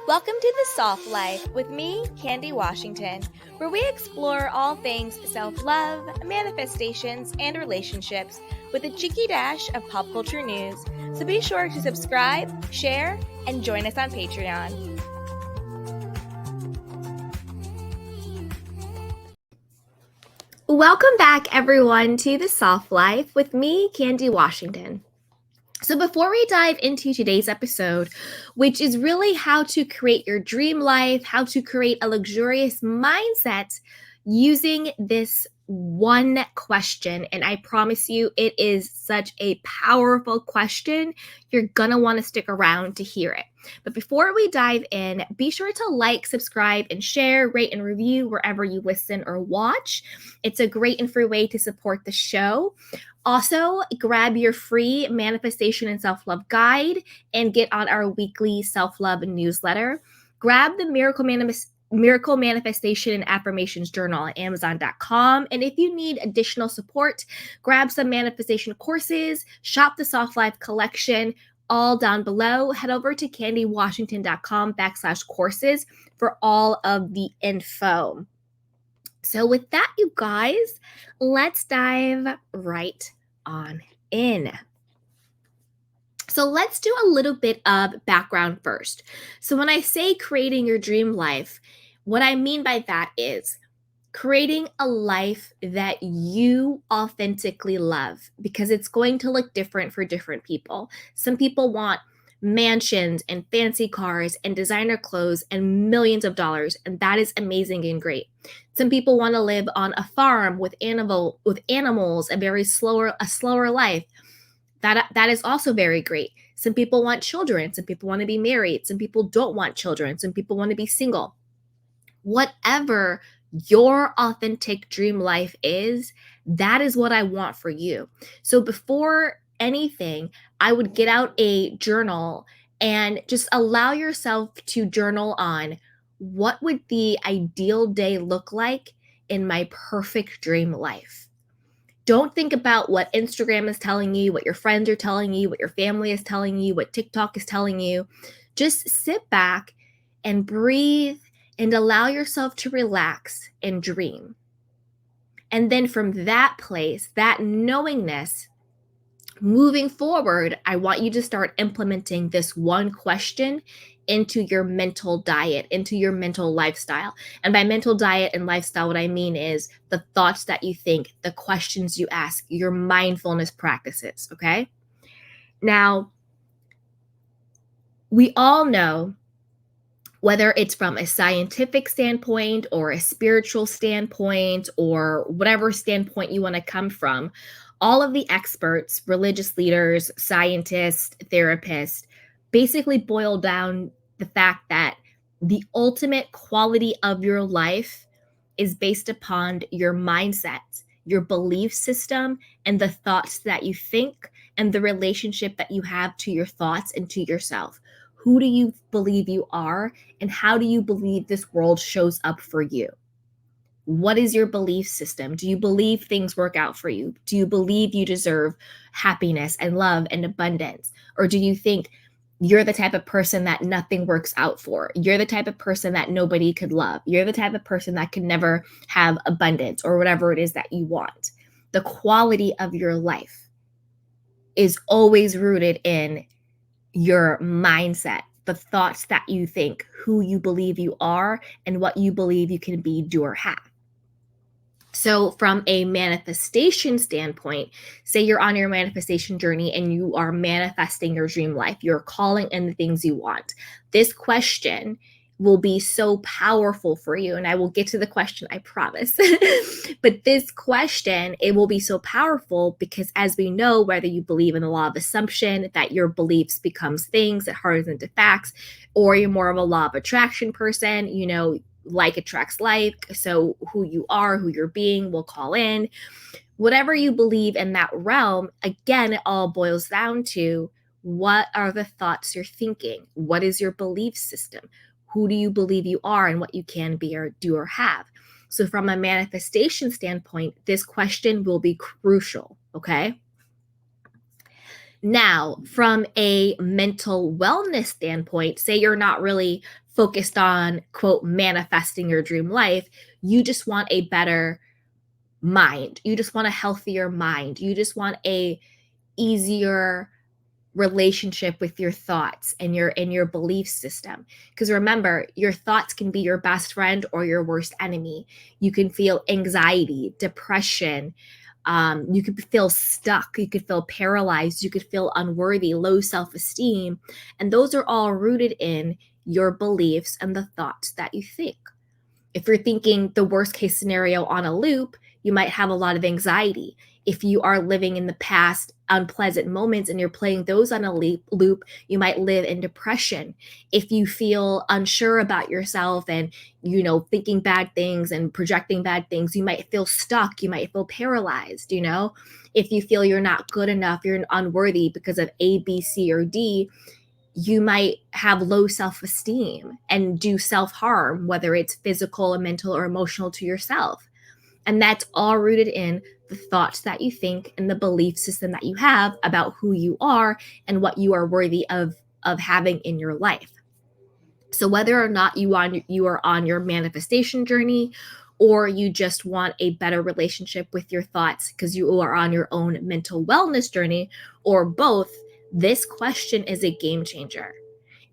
Welcome to The Soft Life with me, Candy Washington, where we explore all things self-love, manifestations, and relationships with a cheeky dash of pop culture news. So be sure to subscribe, share, and join us on Patreon. Welcome back, everyone, to The Soft Life with me, Candy Washington. So before we dive into today's episode, which is really how to create your dream life, how to create a luxurious mindset using this one question, and I promise you it is such a powerful question. You're going to want to stick around to hear it. But before we dive in, be sure to like, subscribe, and share, rate, and review wherever you listen or watch. It's a great and free way to support the show. Also, grab your free manifestation and self-love guide and get on our weekly self-love newsletter. Grab the Miracle Manifestation and Affirmations Journal at Amazon.com. And if you need additional support, grab some manifestation courses, shop the Soft Life collection, all down below. Head over to candywashington.com/courses for all of the info. So with that, you guys, let's dive right on in. So let's do a little bit of background first. So when I say creating your dream life, what I mean by that is creating a life that you authentically love, because it's going to look different for different people. Some people want mansions and fancy cars and designer clothes and millions of dollars, and that is amazing and great. Some people want to live on a farm with animals, a slower life. That is also very great. Some people want children, some people want to be married, some people don't want children, some people want to be single. Whatever your authentic dream life is, that is what I want for you. So before anything, I would get out a journal and just allow yourself to journal on what would the ideal day look like in my perfect dream life. Don't think about what Instagram is telling you, what your friends are telling you, what your family is telling you, what TikTok is telling you. Just sit back and breathe and allow yourself to relax and dream. And then from that place, that knowingness, moving forward, I want you to start implementing this one question into your mental diet, into your mental lifestyle. And by mental diet and lifestyle, what I mean is the thoughts that you think, the questions you ask, your mindfulness practices, okay? Now, we all know, whether it's from a scientific standpoint or a spiritual standpoint or whatever standpoint you want to come from, all of the experts, religious leaders, scientists, therapists, basically boil down the fact that the ultimate quality of your life is based upon your mindset, your belief system, and the thoughts that you think, and the relationship that you have to your thoughts and to yourself. Who do you believe you are, and how do you believe this world shows up for you? What is your belief system? Do you believe things work out for you? Do you believe you deserve happiness and love and abundance? Or do you think you're the type of person that nothing works out for? You're the type of person that nobody could love. You're the type of person that can never have abundance, or whatever it is that you want. The quality of your life is always rooted in your mindset, the thoughts that you think, who you believe you are, and what you believe you can be, do, or have. So from a manifestation standpoint, say you're on your manifestation journey and you are manifesting your dream life, you're calling in the things you want. This question will be so powerful for you. And I will get to the question, I promise. But this question, it will be so powerful because, as we know, whether you believe in the law of assumption, that your beliefs becomes things, that hardens into facts, or you're more of a law of attraction person, like attracts like. So who you are, who you're being will call in. Whatever you believe in that realm, again, it all boils down to, what are the thoughts you're thinking? What is your belief system? Who do you believe you are and what you can be or do or have? So from a manifestation standpoint, this question will be crucial, okay? Now, from a mental wellness standpoint, say you're not really focused on, quote, manifesting your dream life. You just want a better mind. You just want a healthier mind. You just want a easier relationship with your thoughts and your belief system. Because remember, your thoughts can be your best friend or your worst enemy. You can feel anxiety, depression, you could feel stuck, you could feel paralyzed, you could feel unworthy, low self-esteem, and those are all rooted in your beliefs and the thoughts that you think. If you're thinking the worst case scenario on a loop, you might have a lot of anxiety. If you are living in the past unpleasant moments and you're playing those on a loop, you might live in depression. If you feel unsure about yourself and, thinking bad things and projecting bad things, you might feel stuck. You might feel paralyzed, If you feel you're not good enough, you're unworthy because of A, B, C, or D, you might have low self-esteem and do self-harm, whether it's physical, mental, or emotional to yourself. And that's all rooted in the thoughts that you think and the belief system that you have about who you are and what you are worthy of having in your life. So whether or not you are on your manifestation journey, or you just want a better relationship with your thoughts because you are on your own mental wellness journey, or both, this question is a game changer.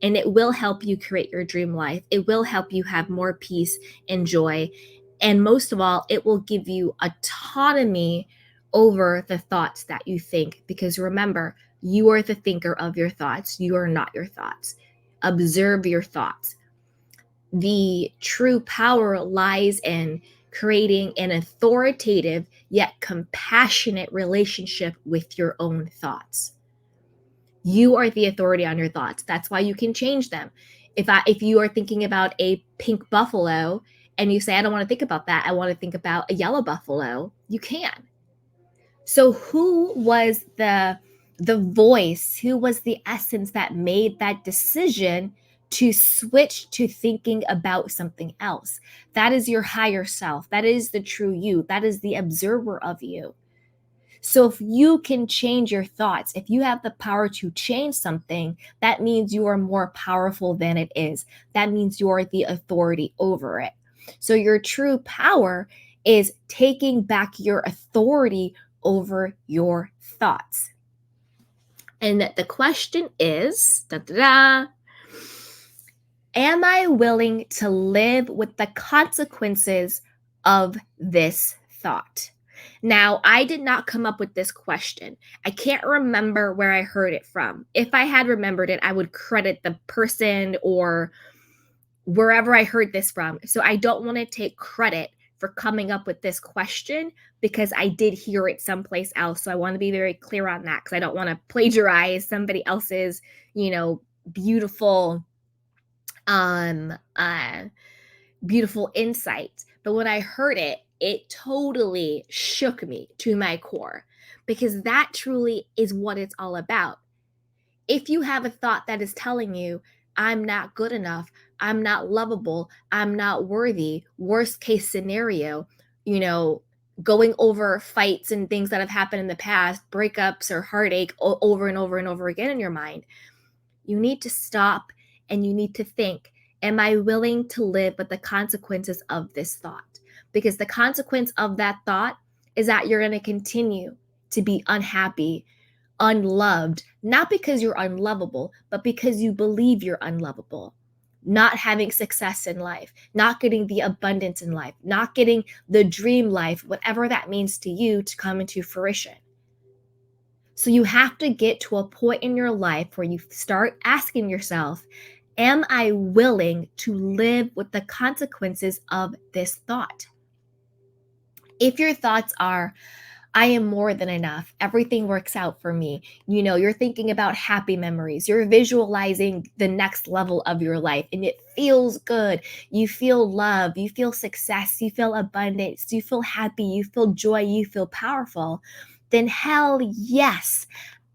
And it will help you create your dream life. It will help you have more peace and joy. And most of all, it will give you autonomy over the thoughts that you think. Because remember, you are the thinker of your thoughts. You are not your thoughts. Observe your thoughts. The true power lies in creating an authoritative yet compassionate relationship with your own thoughts. You are the authority on your thoughts. That's why you can change them. If you are thinking about a pink buffalo and you say, I don't want to think about that, I want to think about a yellow buffalo, you can. So who was the voice, who was the essence that made that decision to switch to thinking about something else? That is your higher self. That is the true you. That is the observer of you. So if you can change your thoughts, if you have the power to change something, that means you are more powerful than it is. That means you are the authority over it. So your true power is taking back your authority over your thoughts. And the question is, am I willing to live with the consequences of this thought? Now, I did not come up with this question. I can't remember where I heard it from. If I had remembered it, I would credit the person or wherever I heard this from. So I don't want to take credit for coming up with this question because I did hear it someplace else. So I want to be very clear on that because I don't want to plagiarize somebody else's, beautiful beautiful insight. But when I heard it, it totally shook me to my core because that truly is what it's all about. If you have a thought that is telling you, I'm not good enough, I'm not lovable, I'm not worthy, worst case scenario, going over fights and things that have happened in the past, breakups or heartache over and over and over again in your mind, you need to stop and you need to think, am I willing to live with the consequences of this thought? Because the consequence of that thought is that you're going to continue to be unhappy, unloved, not because you're unlovable, but because you believe you're unlovable. Not having success in life, not getting the abundance in life, not getting the dream life, whatever that means to you, to come into fruition. So you have to get to a point in your life where you start asking yourself, am I willing to live with the consequences of this thought? If your thoughts are, I am more than enough, everything works out for me, you're thinking about happy memories, you're visualizing the next level of your life and it feels good, you feel love, you feel success, you feel abundance, you feel happy, you feel joy, you feel powerful, then hell yes,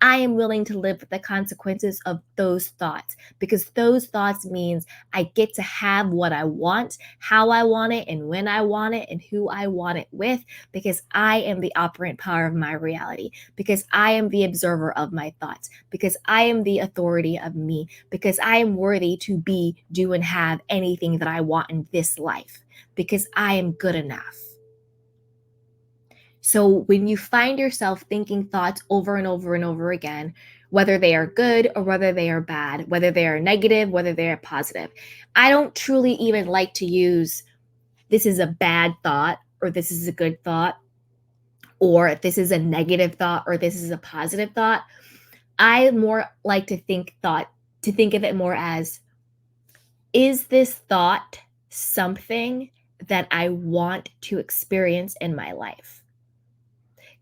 I am willing to live with the consequences of those thoughts, because those thoughts means I get to have what I want, how I want it, and when I want it, and who I want it with, because I am the operant power of my reality, because I am the observer of my thoughts, because I am the authority of me, because I am worthy to be, do, and have anything that I want in this life, because I am good enough. So when you find yourself thinking thoughts over and over and over again, whether they are good or whether they are bad, whether they are negative, whether they are positive, I don't truly even like to use this is a bad thought or this is a good thought or this is a negative thought or this is a positive thought. I more like to think of it more as, is this thought something that I want to experience in my life?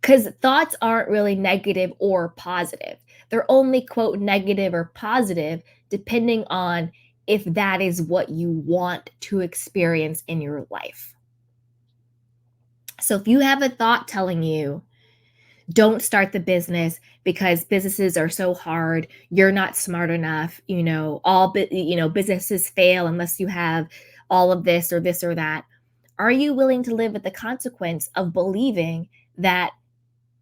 Because thoughts aren't really negative or positive. They're only, quote, negative or positive depending on if that is what you want to experience in your life. So if you have a thought telling you, don't start the business because businesses are so hard, you're not smart enough, businesses fail unless you have all of this or that. Are you willing to live with the consequence of believing that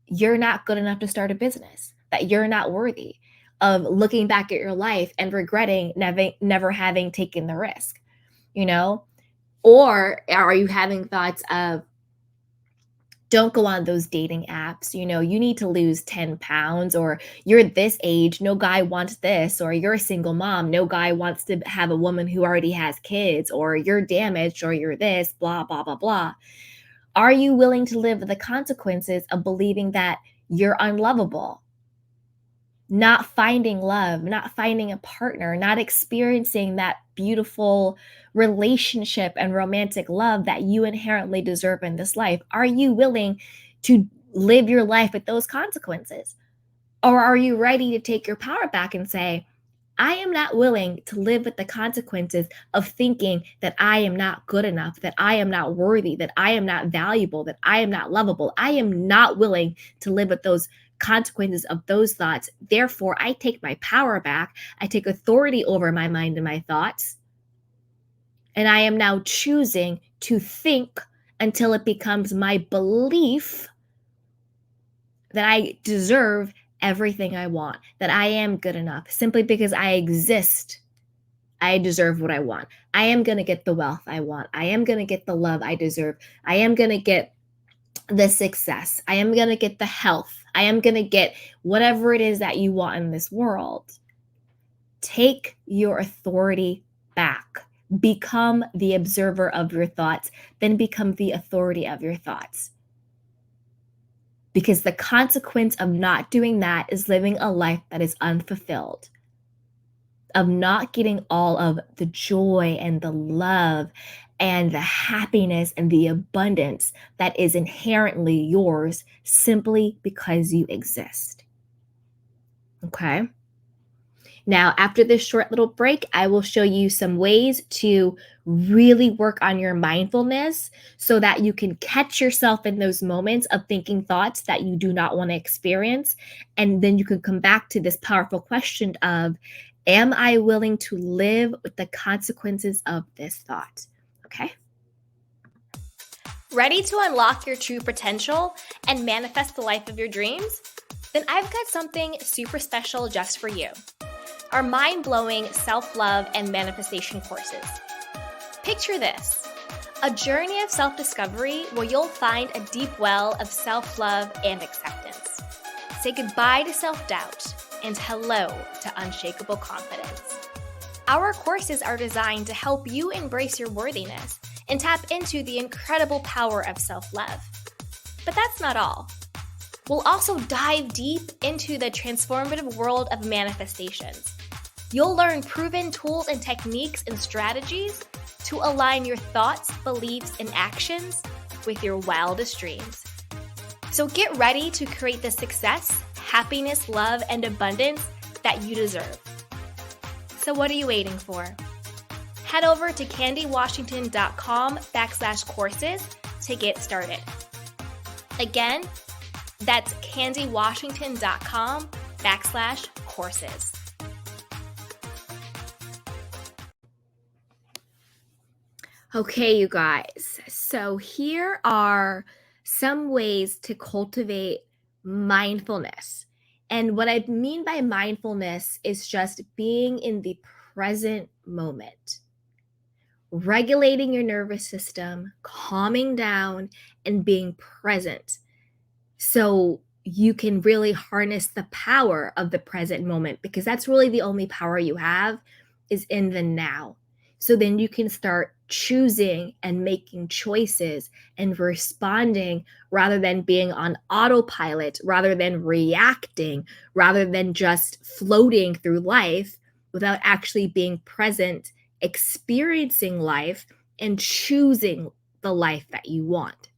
you're not good enough to start a business, that you're not worthy, of looking back at your life and regretting never having taken the risk, Or are you having thoughts of, don't go on those dating apps, you need to lose 10 pounds, or you're this age, no guy wants this, or you're a single mom, no guy wants to have a woman who already has kids, or you're damaged, or you're this, blah, blah, blah, blah. Are you willing to live with the consequences of believing that you're unlovable? Not finding love, not finding a partner, not experiencing that beautiful relationship and romantic love that you inherently deserve in this life. Are you willing to live your life with those consequences? Or are you ready to take your power back and say, I am not willing to live with the consequences of thinking that I am not good enough, that I am not worthy, that I am not valuable, that I am not lovable. I am not willing to live with those consequences of those thoughts. Therefore, I take my power back. I take authority over my mind and my thoughts. And I am now choosing to think until it becomes my belief that I deserve everything I want, that I am good enough. Simply because I exist, I deserve what I want. I am going to get the wealth I want. I am going to get the love I deserve. I am going to get the success. I am going to get the health. I am going to get whatever it is that you want in this world. Take your authority back. Become the observer of your thoughts, then become the authority of your thoughts. Because the consequence of not doing that is living a life that is unfulfilled, of not getting all of the joy and the love and the happiness and the abundance that is inherently yours simply because you exist. Okay? Now, after this short little break, I will show you some ways to really work on your mindfulness so that you can catch yourself in those moments of thinking thoughts that you do not want to experience. And then you can come back to this powerful question of, am I willing to live with the consequences of this thought? Okay. Ready to unlock your true potential and manifest the life of your dreams? Then I've got something super special just for you. Our mind-blowing self-love and manifestation courses. Picture this, a journey of self-discovery where you'll find a deep well of self-love and acceptance. Say goodbye to self-doubt and hello to unshakable confidence. Our courses are designed to help you embrace your worthiness and tap into the incredible power of self-love. But that's not all. We'll also dive deep into the transformative world of manifestations. You'll learn proven tools and techniques and strategies to align your thoughts, beliefs, and actions with your wildest dreams. So get ready to create the success, happiness, love, and abundance that you deserve. So what are you waiting for? Head over to candywashington.com/courses to get started. Again, that's candywashington.com www.mindfulness.com/courses. Okay, you guys. So here are some ways to cultivate mindfulness. And what I mean by mindfulness is just being in the present moment, regulating your nervous system, calming down, and being present. So you can really harness the power of the present moment, because that's really the only power you have is in the now. So then you can start choosing and making choices and responding rather than being on autopilot, rather than reacting, rather than just floating through life without actually being present, experiencing life, and choosing the life that you want.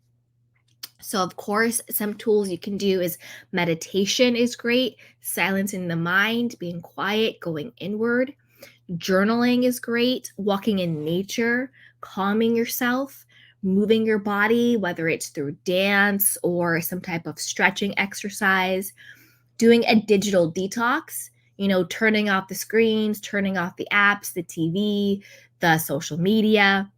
So, of course, some tools you can do is meditation is great, silencing the mind, being quiet, going inward. Journaling is great, walking in nature, calming yourself, moving your body, whether it's through dance or some type of stretching exercise, doing a digital detox, turning off the screens, turning off the apps, the TV, the social media,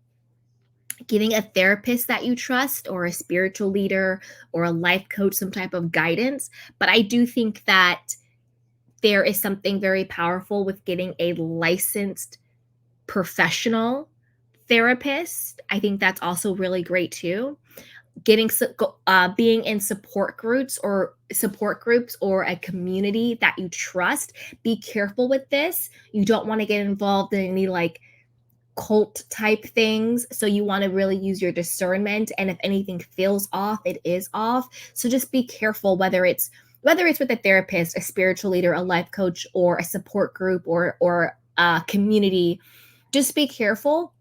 getting a therapist that you trust or a spiritual leader or a life coach, some type of guidance. But I do think that there is something very powerful with getting a licensed professional therapist. I think that's also really great too. Being in support groups or a community that you trust. Be careful with this. You don't want to get involved in any cult type things. So you want to really use your discernment. And if anything feels off, it is off. So just be careful whether it's with a therapist, a spiritual leader, a life coach, or a support group or a community. Just be careful,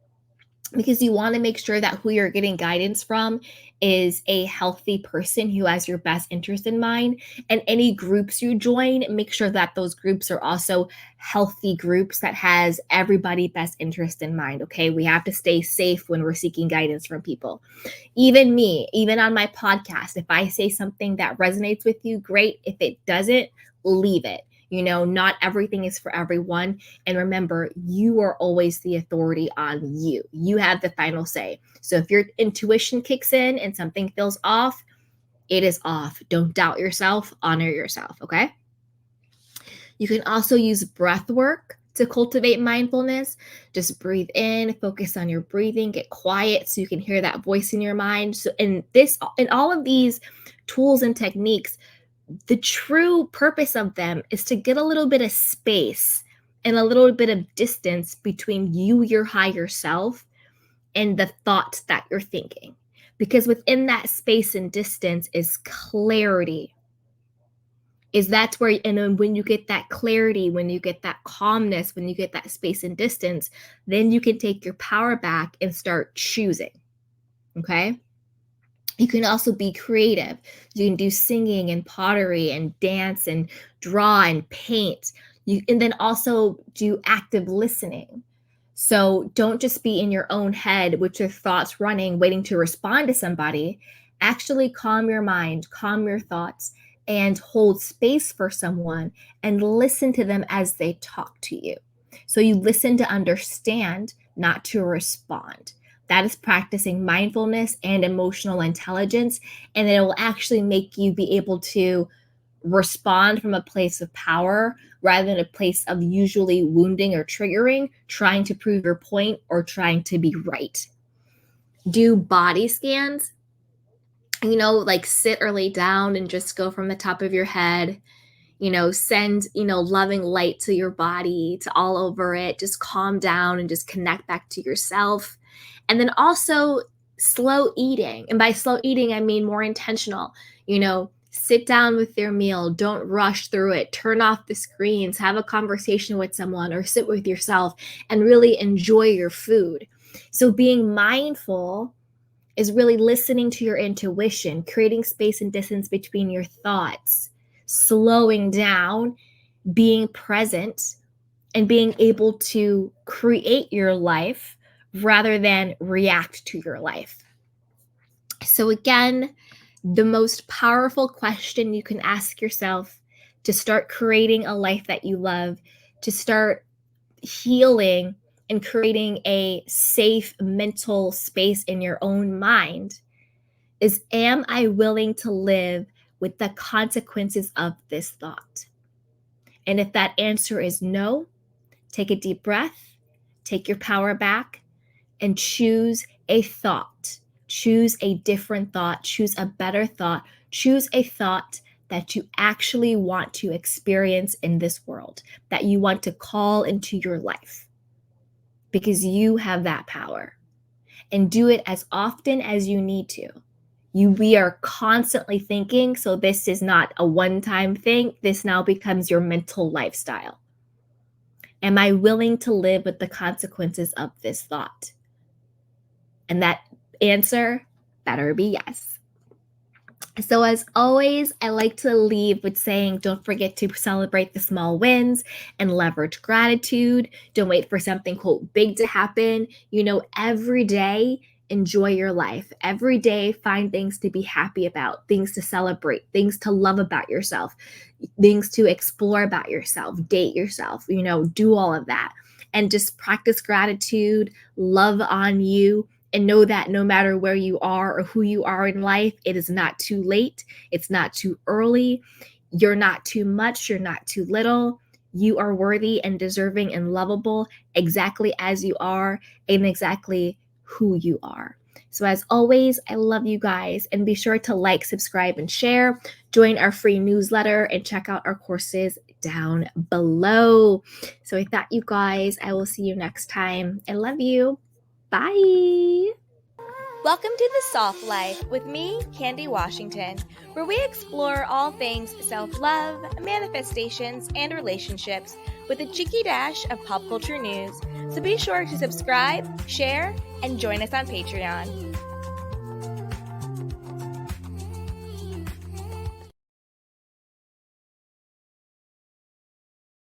because you want to make sure that who you're getting guidance from is a healthy person who has your best interest in mind. And any groups you join, make sure that those groups are also healthy groups that has everybody best interest in mind. Okay, we have to stay safe when we're seeking guidance from people. Even me, even on my podcast, if I say something that resonates with you, great. If it doesn't, leave it. Not everything is for everyone. And remember, you are always the authority on you. You have the final say. So if your intuition kicks in and something feels off, it is off. Don't doubt yourself. Honor yourself. Okay. You can also use breath work to cultivate mindfulness. Just breathe in, focus on your breathing, get quiet so you can hear that voice in your mind. So in all of these tools and techniques, the true purpose of them is to get a little bit of space and a little bit of distance between you, your higher self, and the thoughts that you're thinking. Because within that space and distance is clarity. That's where, and then when you get that clarity, when you get that calmness, when you get that space and distance, then you can take your power back and start choosing. Okay? You can also be creative. You can do singing and pottery and dance and draw and paint. And then also do active listening. So don't just be in your own head with your thoughts running, waiting to respond to somebody. Actually calm your mind, calm your thoughts, and hold space for someone and listen to them as they talk to you. So you listen to understand, not to respond. That is practicing mindfulness and emotional intelligence, and it will actually make you be able to respond from a place of power rather than a place of usually wounding or triggering, trying to prove your point or trying to be right. Do body scans, sit or lay down and just go from the top of your head. Send, loving light to your body, to all over it. Just calm down and just connect back to yourself. And then also slow eating. And by slow eating, I mean more intentional. Sit down with your meal. Don't rush through it. Turn off the screens. Have a conversation with someone or sit with yourself and really enjoy your food. So being mindful is really listening to your intuition, creating space and distance between your thoughts, slowing down, being present, and being able to create your life rather than react to your life. So again, the most powerful question you can ask yourself to start creating a life that you love, to start healing and creating a safe mental space in your own mind is, am I willing to live with the consequences of this thought? And if that answer is no, take a deep breath, take your power back, and choose a thought. Choose a different thought, choose a better thought, choose a thought that you actually want to experience in this world, that you want to call into your life, because you have that power. And do it as often as you need to. We are constantly thinking, so this is not a one-time thing. This now becomes your mental lifestyle. Am I willing to live with the consequences of this thought? And that answer better be yes. So as always, I like to leave with saying, don't forget to celebrate the small wins and leverage gratitude. Don't wait for something, quote, big to happen. Every day, enjoy your life. Every day, find things to be happy about, things to celebrate, things to love about yourself, things to explore about yourself, date yourself, do all of that. And just practice gratitude, love on you, and know that no matter where you are or who you are in life, it is not too late. It's not too early. You're not too much. You're not too little. You are worthy and deserving and lovable exactly as you are and exactly who you are. So as always, I love you guys, and be sure to like, subscribe, and share. Join our free newsletter and check out our courses down below. So with that, you guys, I will see you next time. I love you. Bye. Welcome to The Soft Life with me, Candy Washington, where we explore all things self-love, manifestations, and relationships with a cheeky dash of pop culture news. So be sure to subscribe, share, and join us on Patreon.